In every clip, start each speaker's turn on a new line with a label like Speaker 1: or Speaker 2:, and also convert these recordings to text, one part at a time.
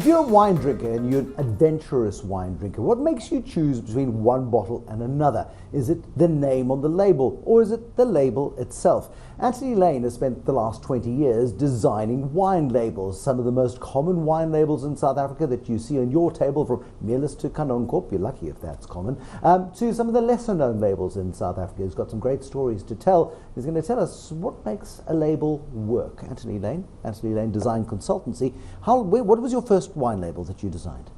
Speaker 1: If you're a wine drinker and you're an adventurous wine drinker, what makes you choose between one bottle and another? Is it the name on the label, or is it the label itself? Anthony Lane has spent the last 20 years designing wine labels. Some of the most common wine labels in South Africa that you see on your table, from Melis to Kanonkop, you're lucky if that's common, to some of the lesser known labels in South Africa. He's got some great stories to tell. He's going to tell us what makes a label work. Anthony Lane Design Consultancy. What was your first wine label that you designed?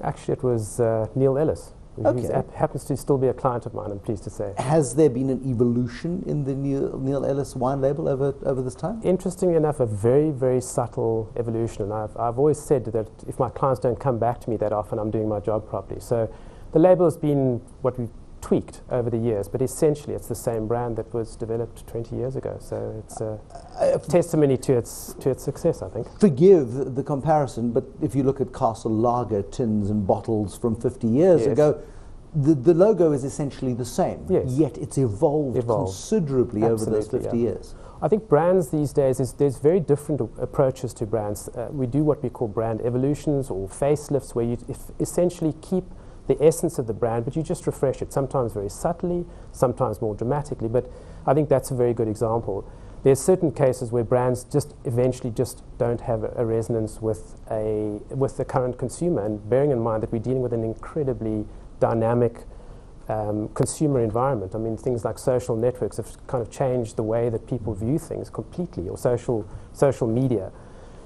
Speaker 2: Actually, it was Neil Ellis.
Speaker 1: Okay.
Speaker 2: He happens to still be a client of mine, I'm pleased to say.
Speaker 1: Has there been an evolution in the Neil Ellis wine label over this time?
Speaker 2: Interestingly enough, a very, very subtle evolution. And I've always said that if my clients don't come back to me that often, I'm doing my job properly. So the label has been what we've tweaked over the years, but essentially it's the same brand that was developed 20 years ago. So it's a testimony to its success, I think.
Speaker 1: Forgive the comparison, but if you look at Castle Lager tins and bottles from 50 years ago, the logo is essentially the same, yet it's evolved considerably over those 50 years.
Speaker 2: I think brands these days, there's very different approaches to brands. We do what we call brand evolutions or facelifts, where you essentially keep the essence of the brand, but you just refresh it, sometimes very subtly, sometimes more dramatically. But I think that's a very good example. There's certain cases where brands just eventually just don't have a resonance with the current consumer, and bearing in mind that we're dealing with an incredibly dynamic consumer environment. I mean, things like social networks have kind of changed the way that people view things completely, or social media.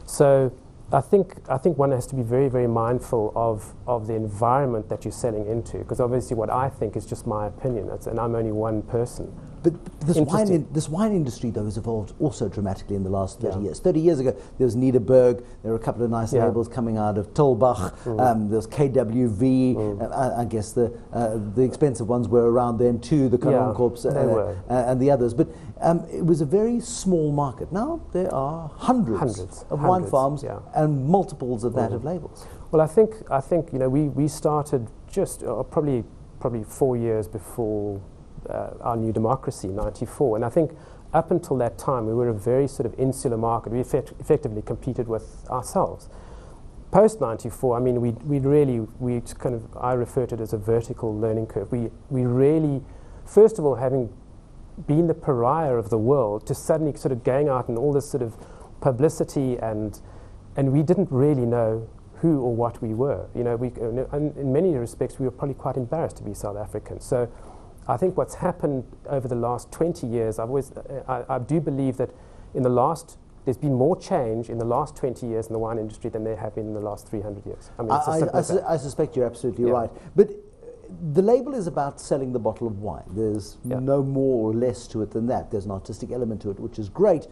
Speaker 2: So I think one has to be very, very mindful of the environment that you're selling into, because obviously what I think is just my opinion, and I'm only one person.
Speaker 1: But this wine industry, though, has evolved also dramatically in the last 30 years. 30 years ago, there was Niederberg, there were a couple of nice labels coming out of Tulbach, there was KWV, I guess the expensive ones were around then too, the Kanonkorps and the others. But it was a very small market. Now there are hundreds of wine farms and multiples of that of labels.
Speaker 2: Well, I think we started just probably 4 years before our new democracy, 94. And I think up until that time, we were a very sort of insular market. We effectively competed with ourselves. Post 94, I mean, I refer to it as a vertical learning curve. We really, first of all, having been the pariah of the world, to suddenly sort of going out in all this sort of publicity, and we didn't really know who or what we were. In many respects, we were probably quite embarrassed to be South African. So I think what's happened over the last 20 years, I do believe that there's been more change in the last 20 years in the wine industry than there have been in the last 300 years. I mean,
Speaker 1: I suspect you're absolutely right. But the label is about selling the bottle of wine. There's no more or less to it than that. There's an artistic element to it, which is great.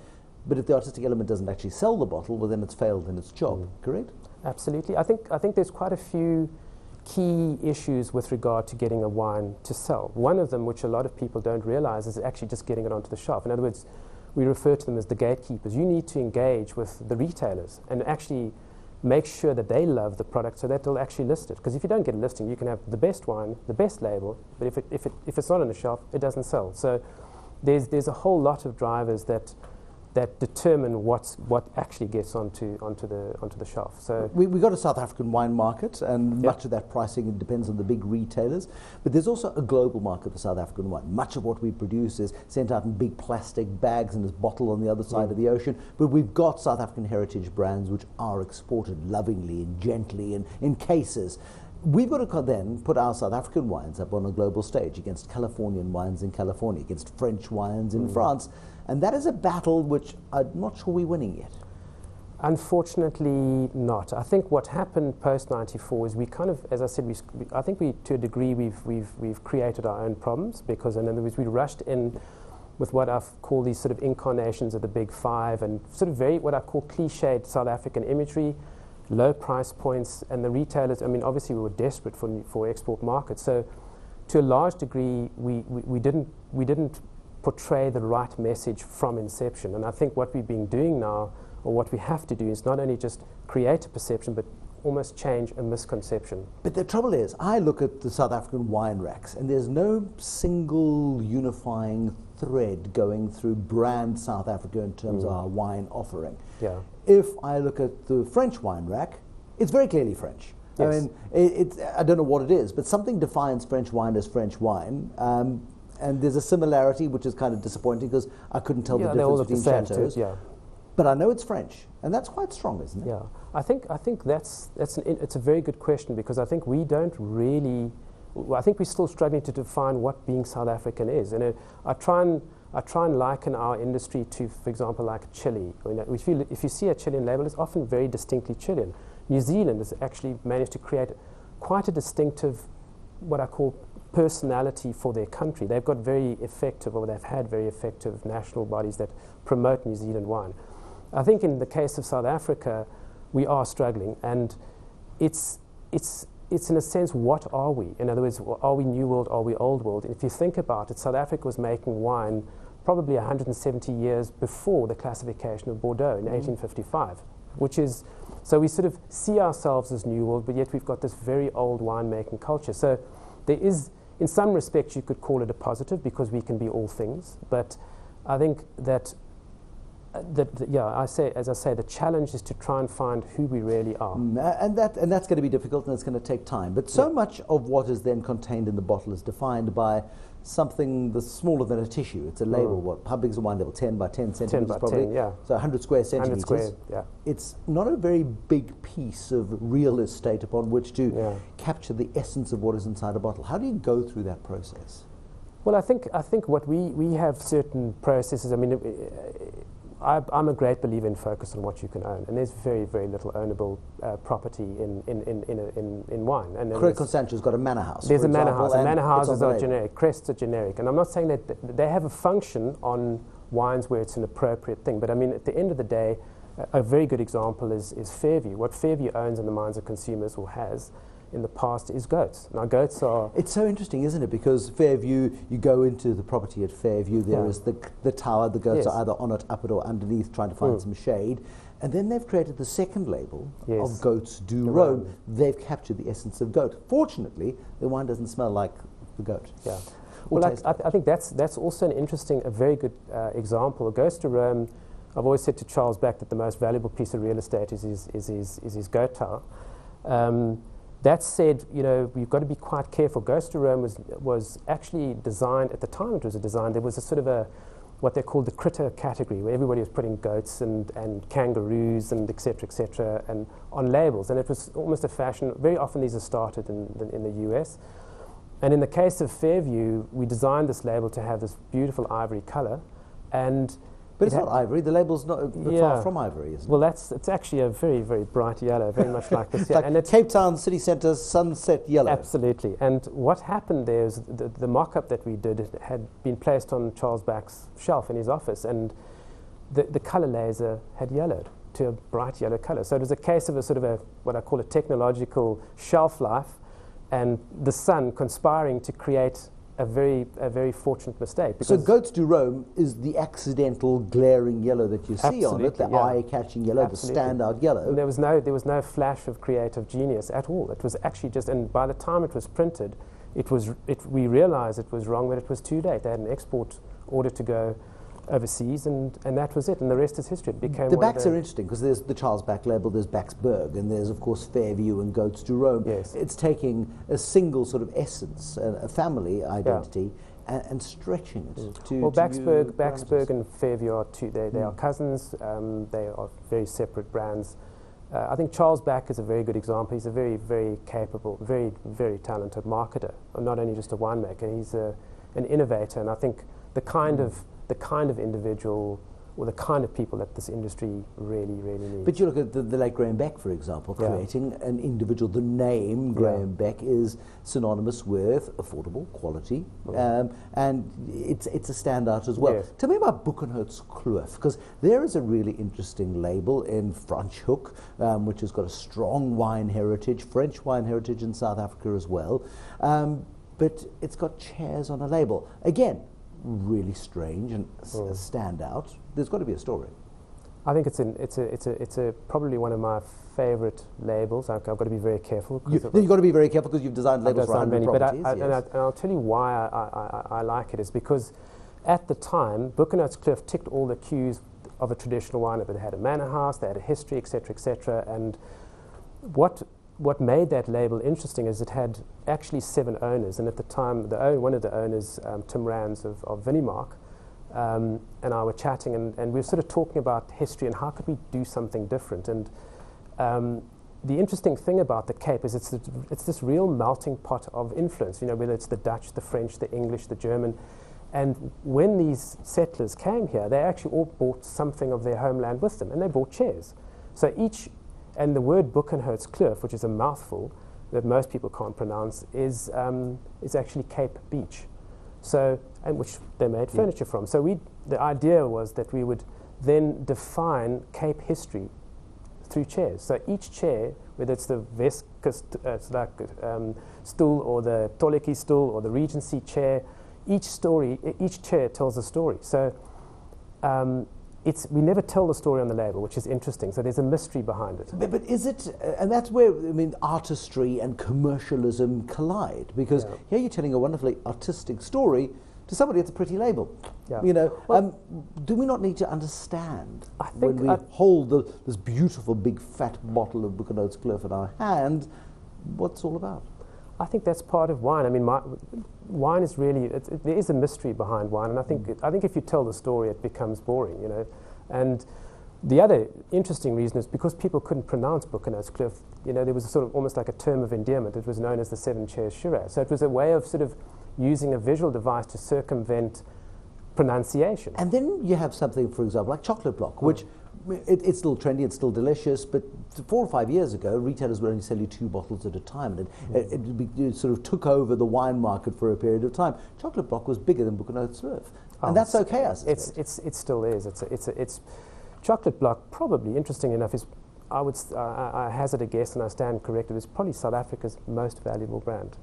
Speaker 1: But if the artistic element doesn't actually sell the bottle, well, then it's failed in its job, correct? Absolutely.
Speaker 2: I think there's quite a few key issues with regard to getting a wine to sell. One of them, which a lot of people don't realize, is actually just getting it onto the shelf. In other words, we refer to them as the gatekeepers. You need to engage with the retailers and actually make sure that they love the product so that they'll actually list it. Because if you don't get a listing, you can have the best wine, the best label, but if it's not on the shelf, it doesn't sell. So there's a whole lot of drivers that determine what actually gets onto the shelf. So
Speaker 1: we got a South African wine market, and much of that pricing depends on the big retailers. But there's also a global market for South African wine. Much of what we produce is sent out in big plastic bags and is bottled on the other side of the ocean. But we've got South African heritage brands which are exported lovingly and gently and in cases. We've got to then put our South African wines up on a global stage against Californian wines in California, against French wines in France. And that is a battle which I'm not sure we're winning yet.
Speaker 2: Unfortunately not. I think what happened post 94 is we kind of, as I said, I think to a degree we've created our own problems, because in other words we rushed in with what I've called these sort of incarnations of the big five, and sort of very what I call cliched South African imagery, low price points, and the retailers. I mean, obviously we were desperate for export markets, so to a large degree we didn't portray the right message from inception. And I think what we've been doing now, or what we have to do, is not only just create a perception, but almost change a misconception.
Speaker 1: But the trouble is, I look at the South African wine racks, and there's no single unifying thread going through brand South Africa in terms of our wine offering.
Speaker 2: Yeah.
Speaker 1: If I look at the French wine rack, It's very clearly French.
Speaker 2: Yes.
Speaker 1: I mean, I don't know what it is, but something defines French wine as French wine. And there's a similarity which is kind of disappointing because I couldn't tell the difference between chateaus. But I know it's French, and that's quite strong, isn't it?
Speaker 2: Yeah, I think it's a very good question, because I think we don't really. I think we're still struggling to define what being South African is, and I try and liken our industry to, for example, like Chile. I mean, if you see a Chilean label, it's often very distinctly Chilean. New Zealand has actually managed to create quite a distinctive, what I call, personality for their country. They've got very effective, or they've had very effective national bodies that promote New Zealand wine. I think in the case of South Africa, we are struggling, and it's in a sense, what are we? In other words, are we New World, are we Old World? And if you think about it, South Africa was making wine probably 170 years before the classification of Bordeaux in 1855, which is, so we sort of see ourselves as New World, but yet we've got this very old winemaking culture. So there is, in some respects, you could call it a positive, because we can be all things. But I think that as I say, the challenge is to try and find who we really are.
Speaker 1: And that's going to be difficult, and it's going to take time. But so much of what is then contained in the bottle is defined by something that's smaller than a tissue. It's a label. How big is a wine label? 10 by 10 centimeters,
Speaker 2: 10 by
Speaker 1: probably.
Speaker 2: 10, yeah.
Speaker 1: So 100 square centimeters.
Speaker 2: 100 square, yeah.
Speaker 1: It's not a very big piece of real estate upon which to capture the essence of what is inside a bottle. How do you go through that process?
Speaker 2: Well, I think what we have certain processes. I mean, I'm a great believer in focus on what you can own, and there's very, very little ownable property in wine. And
Speaker 1: Credit Constantia's got a manor house.
Speaker 2: There's a manor house. And manor houses are generic. Crests are generic, and I'm not saying that they have a function on wines where it's an appropriate thing. But I mean, at the end of the day, a very good example is Fairview. What Fairview owns in the minds of consumers, or has in the past, is goats. Now, goats are...
Speaker 1: It's so interesting, isn't it? Because Fairview, you go into the property at Fairview, there is the tower, the goats are either on it, up it, or underneath, trying to find some shade. And then they've created the second label of Goats do Roam. They've captured the essence of goat. Fortunately, the wine doesn't smell like the goat.
Speaker 2: Yeah. Well, I think that's also a very good example. Goats do Roam, I've always said to Charles Back that the most valuable piece of real estate is his goat tower. That said, we've got to be quite careful. Ghost to Rome was actually designed, at the time it was designed, there was a sort of what they called the critter category, where everybody was putting goats and kangaroos and et cetera, and on labels. And it was almost a fashion. Very often these are started in the US. And in the case of Fairview, we designed this label to have this beautiful ivory color.
Speaker 1: But it's not ivory. The label's not far from ivory, isn't it?
Speaker 2: Well, it's actually a very, very bright yellow, very much like this.
Speaker 1: Like and Cape Town city centre sunset yellow.
Speaker 2: Absolutely. And what happened there is the mock-up that we did had been placed on Charles Back's shelf in his office, and the colour laser had yellowed to a bright yellow colour. So it was a case of a sort of what I call a technological shelf life, and the sun conspiring to create a very fortunate mistake.
Speaker 1: So Goats do Roam is the accidental glaring yellow that you see on it, the eye-catching yellow, the standout yellow.
Speaker 2: And there was no flash of creative genius at all. It was actually just, and by the time it was printed, we realized it was wrong, but it was too late. They had an export order to go overseas, and that was it, and the rest is history. It became
Speaker 1: the Backs are interesting, because there's the Charles Back label, there's Backsburg, and there's of course Fairview and Goats do Roam.
Speaker 2: Yes.
Speaker 1: It's taking a single sort of essence, a family identity, and stretching it to
Speaker 2: well, Backsburg and Fairview are two. They are cousins. They are very separate brands. I think Charles Back is a very good example. He's a very, very capable, very, very talented marketer, not only just a winemaker. He's an innovator, and I think the kind of individual, or the kind of people that this industry really, really needs.
Speaker 1: But you look at the late Graham Beck, for example, creating an individual. The name Graham Beck is synonymous with affordable quality, and it's a standout as well.
Speaker 2: Yes.
Speaker 1: Tell me about Buchenholz Kloof, because there is a really interesting label in Franschhoek, which has got a strong wine heritage, French wine heritage in South Africa as well, but it's got chairs on a label. Again, really strange and a standout. There's got to be a story.
Speaker 2: I think it's probably one of my favorite labels. I've got to be very careful.
Speaker 1: You've got to be very careful because you've designed labels for 100 properties.
Speaker 2: And I'll tell you why I like it is because at the time, Buchenholz Kloof ticked all the cues of a traditional wine. They had a manor house, they had a history, etc., etc. And what made that label interesting is it had actually 7 owners, and at the time, one of the owners, Tim Rands of Vinimark, and I were chatting, and we were sort of talking about history and how could we do something different. And the interesting thing about the Cape is it's this real melting pot of influence, whether it's the Dutch, the French, the English, the German. And when these settlers came here, they actually all brought something of their homeland with them, and they brought chairs. So and the word Buchenholzkloof, which is a mouthful that most people can't pronounce, is actually Cape Beech. So, and which they made furniture from. So the idea was that we would then define Cape history through chairs. So each chair, whether it's the stool or the Toleki stool or the Regency chair, each chair tells a story. So we never tell the story on the label, which is interesting. So there's a mystery behind it.
Speaker 1: But is it, and that's where, artistry and commercialism collide, because here you're telling a wonderfully artistic story to somebody that's a pretty label. Yeah. Do we not need to understand when we hold this beautiful big fat bottle of Buchenholzkloof in our hand, what it's all about?
Speaker 2: I think that's part of wine. Wine is really, there is a mystery behind wine, and I think if you tell the story, it becomes boring, And the other interesting reason is because people couldn't pronounce Buchenholzkloof, there was a sort of almost like a term of endearment. It was known as the 7 Chairs Shiraz. So it was a way of sort of using a visual device to circumvent pronunciation.
Speaker 1: And then you have something, for example, like chocolate block, which it's still trendy, it's still delicious, but 4 or 5 years ago, retailers would only sell you 2 bottles at a time, and it sort of took over the wine market for a period of time. Chocolate block was bigger than Buchenholzkloof, and that's okay, I suspect.
Speaker 2: It still is. It's chocolate block. Probably interesting enough is I hazard a guess, and I stand corrected. It's probably South Africa's most valuable brand.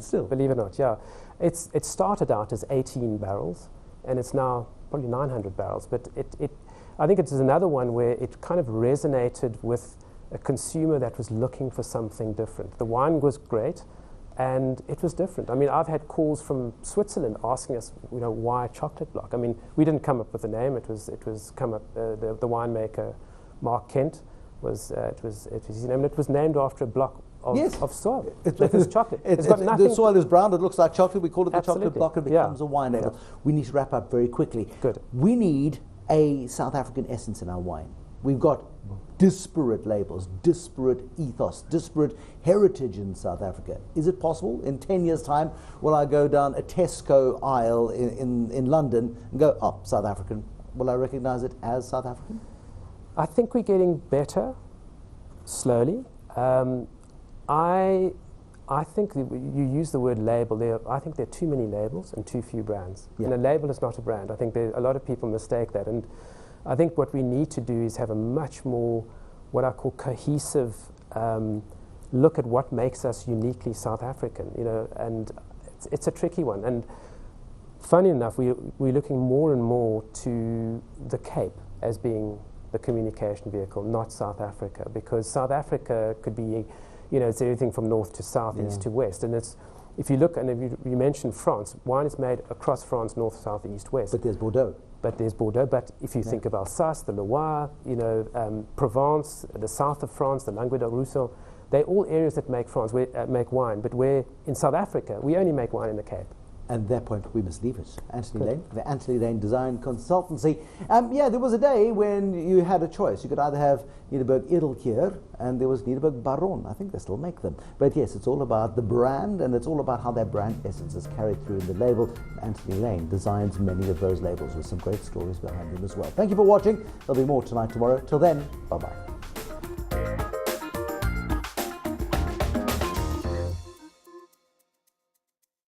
Speaker 1: Still,
Speaker 2: believe it or not, yeah. It started out as 18 barrels, and it's now probably 900 barrels. But I think it's another one where it kind of resonated with a consumer that was looking for something different. The wine was great, and it was different. I've had calls from Switzerland asking us, why chocolate block? We didn't come up with the name. It was come up. The winemaker Mark Kent was his name, and it was named after a block of soil. It's chocolate. It's got nothing.
Speaker 1: The soil is brown. It looks like chocolate. We call it the chocolate block, and it becomes a wine label. Yeah. We need to wrap up very quickly.
Speaker 2: Good.
Speaker 1: We need a South African essence in our wine. We've got disparate labels, disparate ethos, disparate heritage in South Africa. Is it possible in 10 years' time will I go down a Tesco aisle in London and go, oh, South African? Will I recognize it as South African?
Speaker 2: I think we're getting better, slowly. I think you use the word label. I think there are too many labels and too few brands. Yeah. And a label is not a brand. I think a lot of people mistake that. And I think what we need to do is have a much more, what I call cohesive look at what makes us uniquely South African. And it's a tricky one. And funny enough, we're looking more and more to the Cape as being the communication vehicle, not South Africa, because South Africa could be, it's everything from north to south, east to west. And if you look, and if you mentioned France, wine is made across France, north, south, east, west.
Speaker 1: But there's Bordeaux.
Speaker 2: But if you think of Alsace, the Loire, Provence, the south of France, the Languedoc-Roussillon, they're all areas that make make wine. But in South Africa, we only make wine in the Cape.
Speaker 1: And at that point, we must leave it. Anthony Lane, the Anthony Lane Design Consultancy. There was a day when you had a choice. You could either have Nederburg Edelkeer, and there was Nederburg Baron. I think they still make them. But yes, it's all about the brand, and it's all about how that brand essence is carried through in the label. Anthony Lane designs many of those labels with some great stories behind them as well. Thank you for watching. There'll be more tonight, tomorrow. Till then, bye-bye.